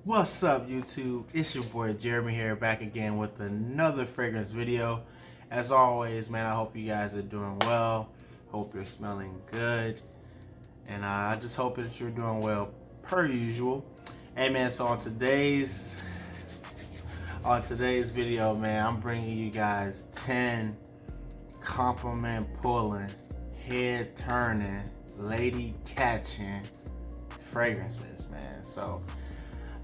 What's up, YouTube? It's your boy Jeremy here, back again with another fragrance video. As always, man, I hope you guys are doing well. Hope you're smelling good, and I just hope that you're doing well per usual. Hey, man, so on today's video, man, I'm bringing you guys 10 compliment pulling, head turning, lady catching fragrances, man. So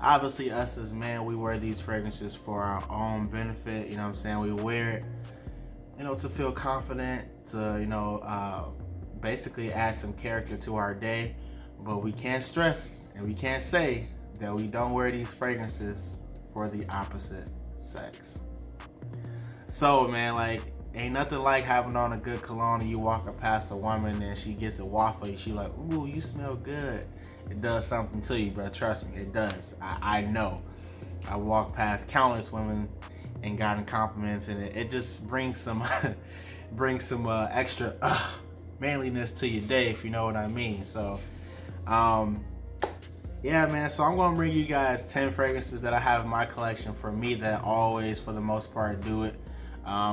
obviously, us as men, we wear these fragrances for our own benefit. You know what I'm saying? We wear it, to feel confident, to, basically add some character to our day. But we can't stress and we can't say that we don't wear these fragrances for the opposite sex. So, man, like, ain't nothing like having on a good cologne and you walking past a woman and she gets a waffle and she like, ooh, you smell good. It does something to you, bro. Trust me, it does. I know. I walked past countless women and gotten compliments, and it just brings some extra manliness to your day, if you know what I mean. So, yeah, man. So I'm gonna bring you guys 10 fragrances that I have in my collection for me that always, for the most part, do it.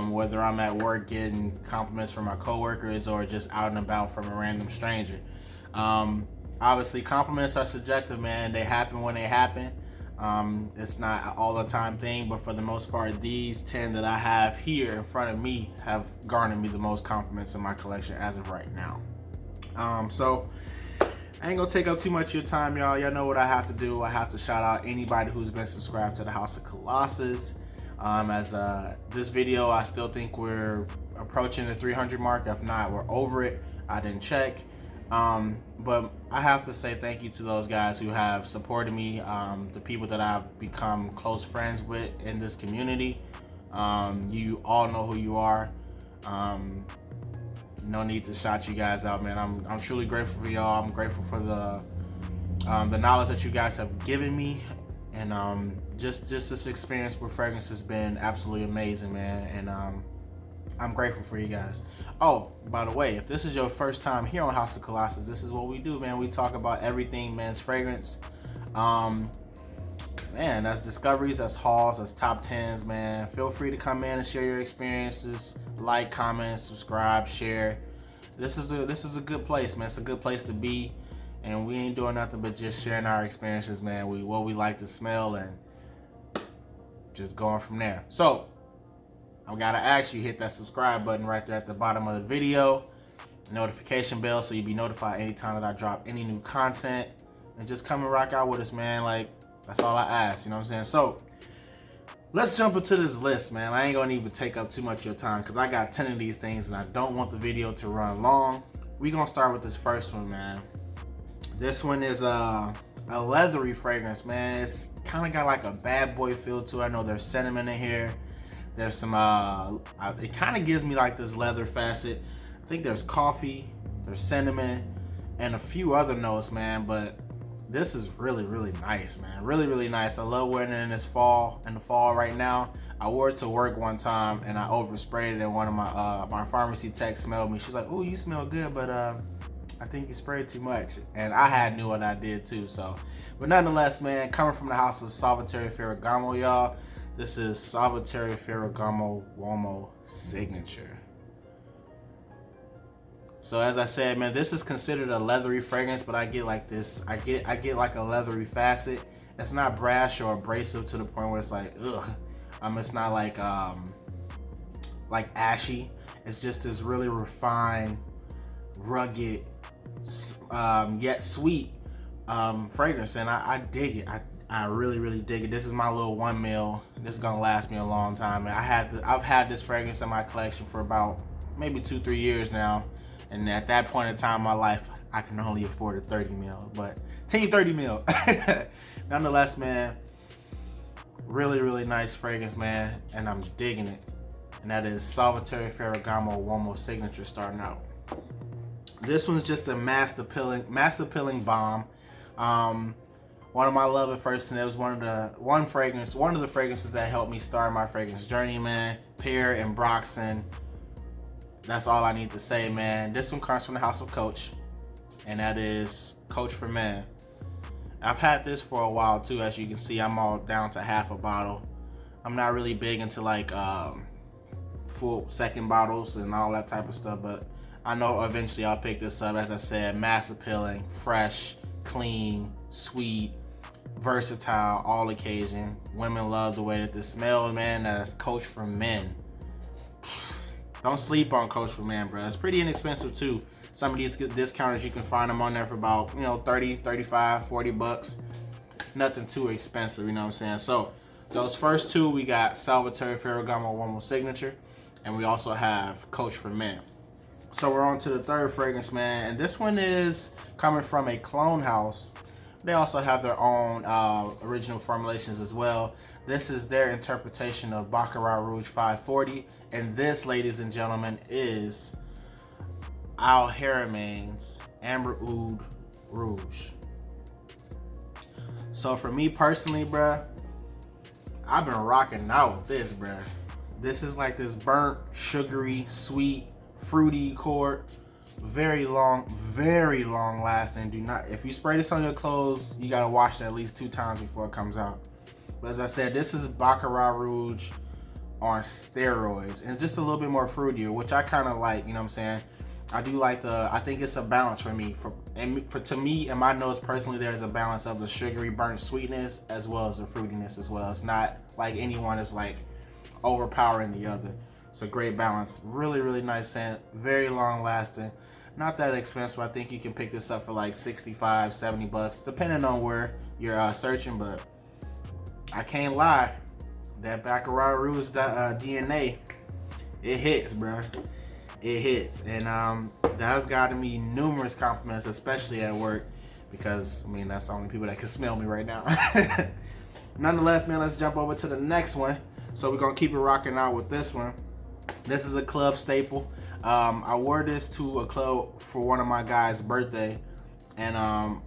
Whether I'm at work getting compliments from my coworkers or just out and about from a random stranger. Obviously, compliments are subjective, man. They happen when they happen. It's not an all the time thing, but for the most part, these 10 that I have here in front of me have garnered me the most compliments in my collection as of right now. So I ain't gonna take up too much of your time, y'all. Y'all know what I have to do. I have to shout out anybody who's been subscribed to the House of Kollasus. This video, I still think we're approaching the 300 mark. If not, we're over it. I didn't check. But I have to say thank you to those guys who have supported me, the people that I've become close friends with in this community. You all know who you are. No need to shout you guys out, man. I'm truly grateful for y'all. I'm grateful for the knowledge that you guys have given me, and just this experience with fragrance has been absolutely amazing, man. And I'm grateful for you guys. Oh, by the way, if this is your first time here on House of Kollasus, this is what we do, man. We talk about everything men's fragrance. Man, that's discoveries, that's hauls, that's top 10s, man. Feel free to come in and share your experiences. Like, comment, subscribe, share. This is a good place, man. It's a good place to be, and we ain't doing nothing but just sharing our experiences, man. What we like to smell and just going from there. So I gotta ask you, hit that subscribe button right there at the bottom of the video, notification bell, so you'll be notified anytime that I drop any new content, and just come and rock out with us, man. Like, that's all I ask, you know what I'm saying? So let's jump into this list, man. I ain't gonna even take up too much of your time because I got 10 of these things and I don't want the video to run long. We gonna start with this first one, man. This one is a leathery fragrance, man. It's kind of got like a bad boy feel to it. I know there's cinnamon in here. There's some, it kind of gives me like this leather facet. I think there's coffee, there's cinnamon, and a few other notes, man. But this is really, really nice, man. Really, really nice. I love wearing it in the fall right now. I wore it to work one time and I oversprayed it, and one of my pharmacy techs smelled me. She's like, "Ooh, you smell good, but I think you sprayed too much." And I knew what I did too. So, but nonetheless, man, coming from the house of Salvatore Ferragamo, y'all. This is Salvatore Ferragamo Uomo Signature. So as I said, man, this is considered a leathery fragrance, but I get like this. I get like a leathery facet. It's not brash or abrasive to the point where it's like, ugh. It's not like ashy. It's just this really refined, rugged, yet sweet fragrance, and I dig it. I really, really dig it. This is my little 1 mil. This is gonna last me a long time. And I've had this fragrance in my collection for about maybe 2-3 years now. And at that point in time in my life, I can only afford a 30 mil, but team 30 mil. Nonetheless, man, really, really nice fragrance, man. And I'm digging it. And that is Salvatore Ferragamo Uomo Signature starting out. This one's just a mass appealing bomb. One of my love at first, and it was one of the fragrances that helped me start my fragrance journey, man. Pear and Broxton. That's all I need to say, man. This one comes from the House of Coach, and that is Coach for Men. I've had this for a while too. As you can see, I'm all down to half a bottle. I'm not really big into like full second bottles and all that type of stuff, but I know eventually I'll pick this up. As I said, mass appealing, fresh, clean, sweet, versatile, all occasion. Women love the way that this smells, man. That's Coach for Men. Don't sleep on Coach for Men, bro. It's pretty inexpensive too. Some of these discounters, you can find them on there for about, 30, 35, 40 bucks. Nothing too expensive, you know what I'm saying? So those first two, we got Salvatore Ferragamo One More Signature, and we also have Coach for Men. So we're on to the third fragrance, man, and this one is coming from a clone house. They also have their own original formulations as well. This is their interpretation of Baccarat Rouge 540, and this, ladies and gentlemen, is Al Haramain's Amber Oud Rouge. So for me personally, bruh, I've been rocking out with this, bruh. This is like this burnt, sugary, sweet, fruity cord. Very long lasting. Do not, if you spray this on your clothes, you gotta wash it at least 2 times before it comes out. But as I said, this is Baccarat Rouge on steroids and just a little bit more fruitier, which I kind of like, you know what I'm saying? I do like I think it's a balance for me. To me and my nose personally, there's a balance of the sugary burnt sweetness as well as the fruitiness as well. It's not like anyone is like overpowering the other. It's a great balance. Really, really nice scent. Very long lasting. Not that expensive. I think you can pick this up for like 65, 70 bucks, depending on where you're searching, but I can't lie. That Baccarat Rouge DNA, it hits, bro. It hits. And that's gotten me numerous compliments, especially at work, because, I mean, that's the only people that can smell me right now. Nonetheless, man, let's jump over to the next one. So we're going to keep it rocking out with this one. This is a club staple. I wore this to a club for one of my guys' birthday, and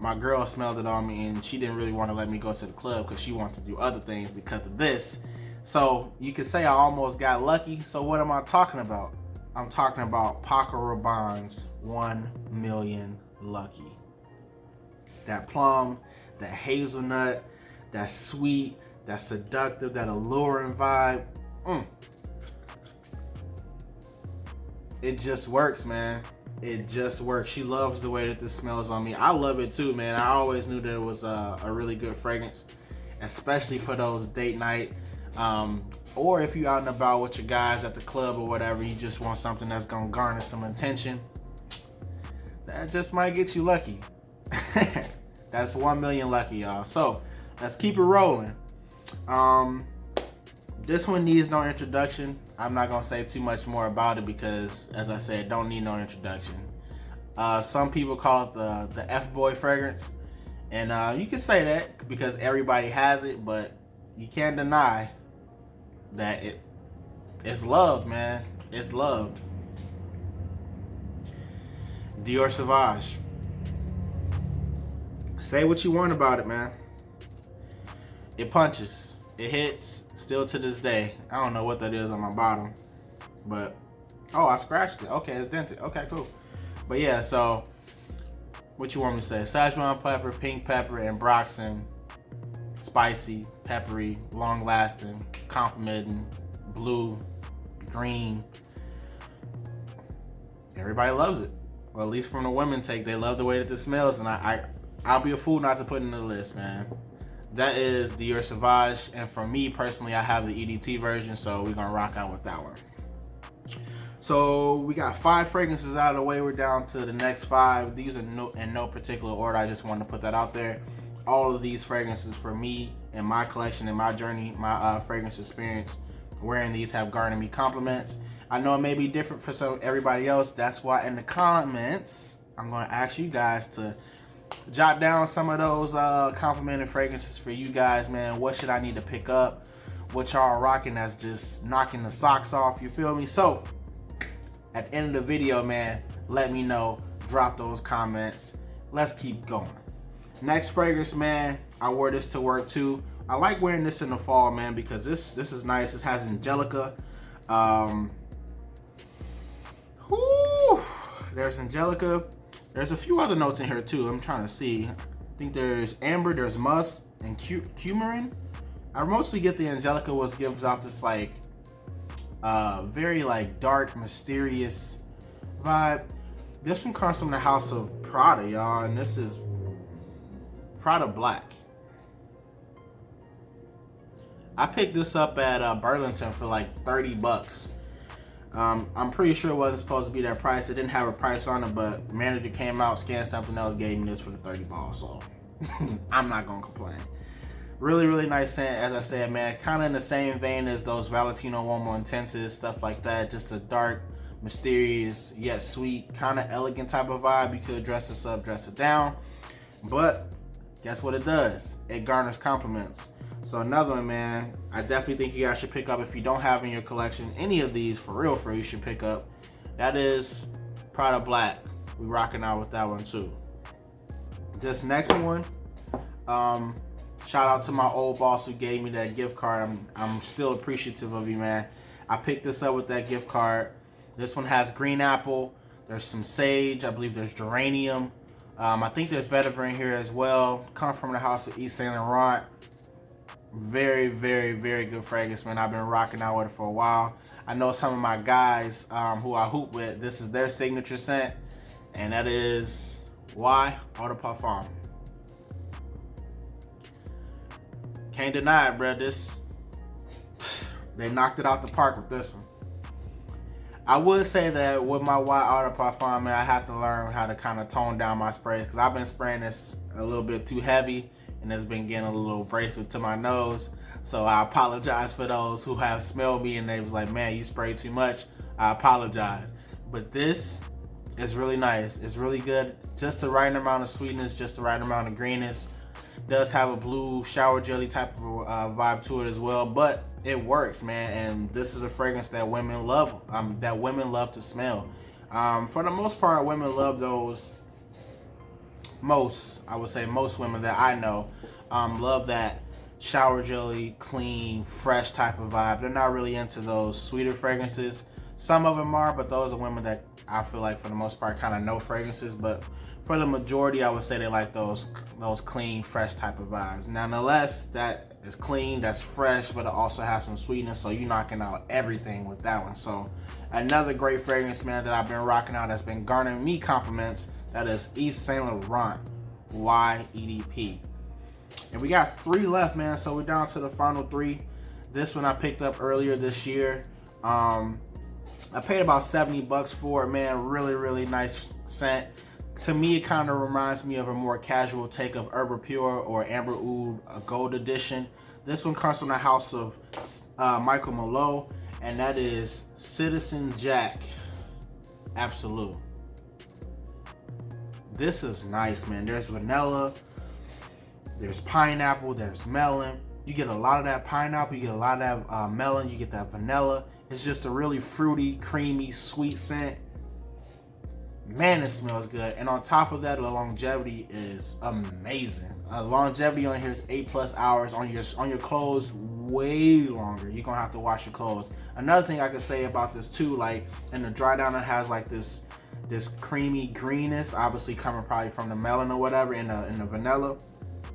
my girl smelled it on me, and she didn't really want to let me go to the club because she wanted to do other things because of this. So you could say I almost got lucky. So what am I talking about? I'm talking about Paco Rabanne's 1 Million Lucky. That plum, that hazelnut, that sweet, that seductive, that alluring vibe. It just works, man. It just works. She loves the way that this smells on me. I love it too, man. I always knew that it was a really good fragrance, especially for those date night, or if you're out and about with your guys at the club or whatever, you just want something that's gonna garner some attention. That just might get you lucky. That's 1 million lucky, y'all. So let's keep it rolling. This one needs no introduction. I'm not gonna say too much more about it because, as I said, don't need no introduction. Some people call it the F-boy fragrance, and you can say that because everybody has it, but you can't deny that it's loved, man. It's loved. Dior Sauvage. Say what you want about it, man. It punches. It hits. Still to this day. I don't know what that is on my bottom, but oh, I scratched it. Okay, it's dented. Okay, cool. But yeah, so what you want me to say? Szechuan pepper, pink pepper, and Broxton. Spicy, peppery, long lasting, complimenting, blue, green. Everybody loves it. Well, at least from the women take, they love the way that this smells, and I'll be a fool not to put it in the list, man. That is Dior Sauvage, and for me personally, I have the EDT version, so we're gonna rock out with that one. So we got 5 fragrances out of the way. We're down to the next 5. These are in no particular order. I just wanted to put that out there. All of these fragrances for me and my collection and my journey, my fragrance experience, wearing these have garnered me compliments. I know it may be different for everybody else. That's why in the comments, I'm gonna ask you guys to jot down some of those complimented fragrances for you guys, man. What should I need to pick up? What y'all rocking that's just knocking the socks off, you feel me? So at the end of the video, man, let me know. Drop those comments. Let's keep going. Next fragrance, man, I wore this to work too. I like wearing this in the fall, man, because this is nice. This has Angelica. There's Angelica. There's a few other notes in here too. I'm trying to see. I think there's amber, there's musk, and coumarin. I mostly get the Angelica, which gives off this like very like dark, mysterious vibe. This one comes from the house of Prada, y'all, and this is Prada Black. I picked this up at Burlington for like 30 bucks. I'm pretty sure it wasn't supposed to be that price. It didn't have a price on it, but the manager came out, scanned something else, gave me this for the 30 balls, so I'm not gonna complain. Really, really nice scent, as I said, man. Kind of in the same vein as those Valentino Uomo Intenses, stuff like that. Just a dark, mysterious, yet sweet, kind of elegant type of vibe. You could dress this up, dress it down, but guess what it does? It garners compliments. So another one, man, I definitely think you guys should pick up if you don't have in your collection any of these, for real, you should pick up. That is Prada Black. We rocking out with that one too. This next one, shout out to my old boss who gave me that gift card. I'm still appreciative of you, man. I picked this up with that gift card. This one has green apple. There's some sage. I believe there's geranium. I think there's vetiver in here as well. Come from the house of Yves Saint Laurent. Very, very, very good fragrance, man. I've been rocking out with it for a while. I know some of my guys who I hoop with, this is their signature scent, and that is why Eau de Parfum. Can't deny it, bro. They knocked it out the park with this one. I would say that with my white Eau de Parfum, man, I have to learn how to kind of tone down my sprays, because I've been spraying this a little bit too heavy, and it's been getting a little abrasive to my nose. So I apologize for those who have smelled me and they was like, man, you spray too much. I apologize. But this is really nice. It's really good. Just the right amount of sweetness, just the right amount of greenness. Does have a blue shower jelly type of vibe to it as well, but it works, man. And this is a fragrance that women love, to smell. For the most part, women love those. I would say most women that I know love that shower jelly, clean, fresh type of vibe. They're not really into those sweeter fragrances. Some of them are, but those are women that I feel like for the most part kind of know fragrances. But for the majority, I would say they like those clean, fresh type of vibes. Nonetheless, that is clean, that's fresh, but it also has some sweetness, so you're knocking out everything with that one. So another great fragrance, man, that I've been rocking out that's been garnering me compliments. That is Yves Saint Laurent YEDP. And we got 3 left, man. So we're down to the final 3. This one I picked up earlier this year. I paid about 70 bucks for it, man. Really, really nice scent. To me, it kind of reminds me of a more casual take of Herba Pure or Amber Oud, a gold edition. This one comes from the house of Michael Malul, and that is Citizen Jack Absolute. This is nice, man. There's vanilla, there's pineapple, there's melon. You get a lot of that pineapple, you get a lot of that melon, you get that vanilla. It's just a really fruity, creamy, sweet scent. Man, it smells good. And on top of that, the longevity is amazing. Longevity on here is 8+ hours. On your clothes, way longer. You're gonna have to wash your clothes. Another thing I could say about this too, like in the dry down, it has like this creamy greenness, obviously coming probably from the melon or whatever, in the vanilla.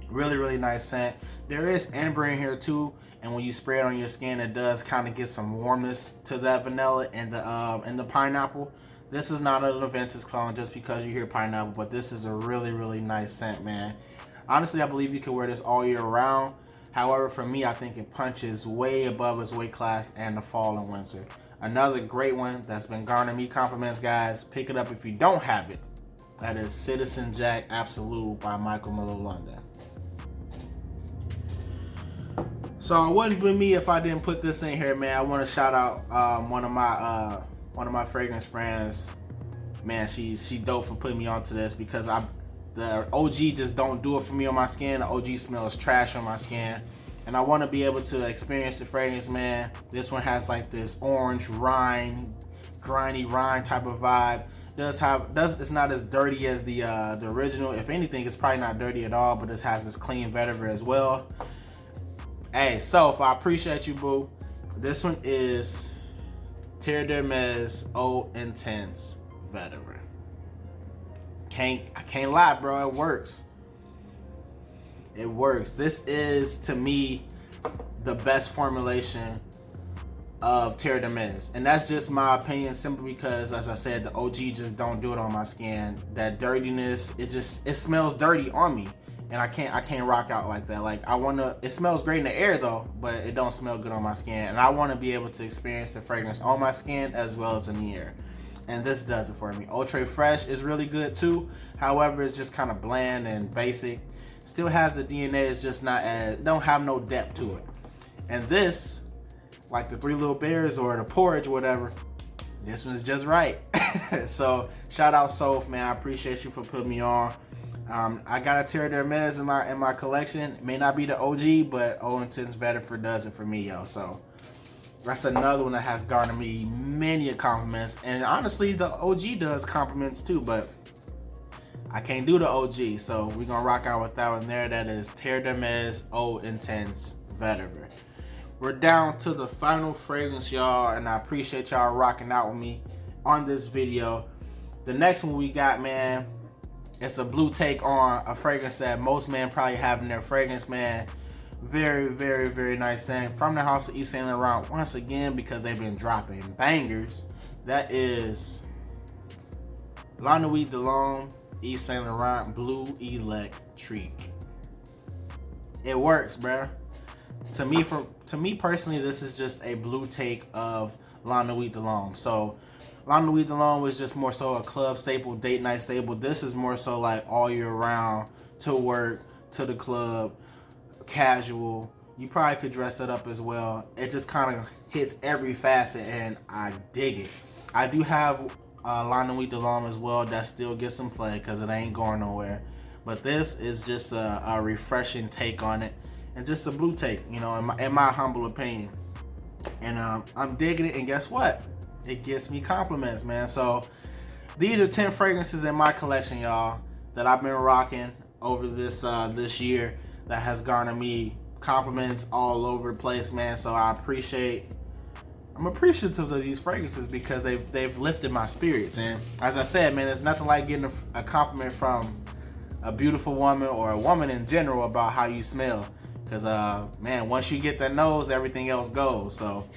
Really, really nice scent. There is amber in here too, and when you spray it on your skin, it does kind of get some warmness to that vanilla and the pineapple. This is not an Aventus clone just because you hear pineapple, but this is a really, really nice scent, man. Honestly, I believe you can wear this all year round. However, for me, I think it punches way above its weight class in the fall and winter. Another great one that's been garnering me compliments, guys. Pick it up if you don't have it. That is Citizen Jack Absolute by Michael Malul London. So it wouldn't be me if I didn't put this in here, man. I want to shout out one of my fragrance friends. Man, she dope for putting me onto this, because the OG just don't do it for me on my skin. The OG smells trash on my skin, and I want to be able to experience the fragrance, man. This one has like this orange rind, grindy rind type of vibe. It's not as dirty as the original. If anything, it's probably not dirty at all, but it has this clean vetiver as well. Hey, so I appreciate you, boo. This one is Terre d'Hermes Eau Intense Vetiver. I can't lie, bro. It works. It works. This is, to me, the best formulation of Terre de Mis, and that's just my opinion, simply because, as I said, the OG just don't do it on my skin. That dirtiness, it smells dirty on me, and I can't rock out like that. Like, it smells great in the air though, but it don't smell good on my skin, and I want to be able to experience the fragrance on my skin as well as in the air, and this does it for me. Ultra Fresh is really good too. However, it's just kind of bland and basic. Still has the DNA, it's just don't have no depth to it. And this, like the Three Little Bears or the Porridge, whatever, this one's just right. So shout out Soph, man. I appreciate you for putting me on. I got a Terre de Mis in my collection. It may not be the OG, but Old Intense Vetiver does it for me, yo. So that's another one that has garnered me many compliments. And honestly, the OG does compliments too, but I can't do the OG. So we're gonna rock out with that one there. That is Terre de Mis Old Intense Vetiver. We're down to the final fragrance, y'all, and I appreciate y'all rocking out with me on this video. The next one we got, man, it's a blue take on a fragrance that most men probably have in their fragrance, man. Very, very, very nice scent from the House of Yves Saint Laurent once again, because they've been dropping bangers. That is La Nuit de l'Homme Yves Saint Laurent Blue Electrique. It works, bruh. To me personally, this is just a blue take of La Nuit de l'Homme. So La Nuit de l'Homme was just more so a club staple, date night staple. This is more so like all year round, to work, to the club, casual. You probably could dress it up as well. It just kind of hits every facet, and I dig it. I do have La Nuit de l'Homme as well that still gets some play because it ain't going nowhere. But this is just a refreshing take on it, and just a blue take, you know, in my humble opinion. And I'm digging it, and guess what? It gets me compliments, man. So these are 10 fragrances in my collection, y'all, that I've been rocking over this year that has garnered me compliments all over the place, man. So I'm appreciative of these fragrances because they've lifted my spirits. And as I said, man, there's nothing like getting a compliment from a beautiful woman or a woman in general about how you smell. Because, man, once you get that nose, everything else goes. So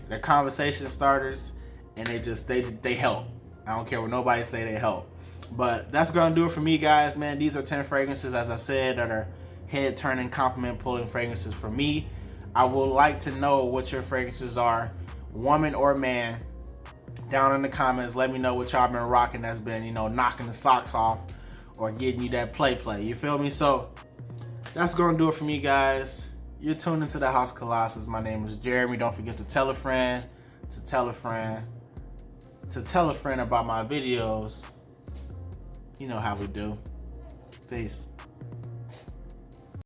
they're conversation starters, and they help. I don't care what nobody say, they help. But that's going to do it for me, guys, man. These are 10 fragrances, as I said, that are head-turning, compliment-pulling fragrances for me. I would like to know what your fragrances are, woman or man. Down in the comments, let me know what y'all been rocking that's been, you know, knocking the socks off or getting you that play. You feel me? So that's gonna do it for me, guys. You're tuned into the House of Kollasus. My name is Jeremy. Don't forget to tell a friend, to tell a friend, to tell a friend about my videos. You know how we do. Peace.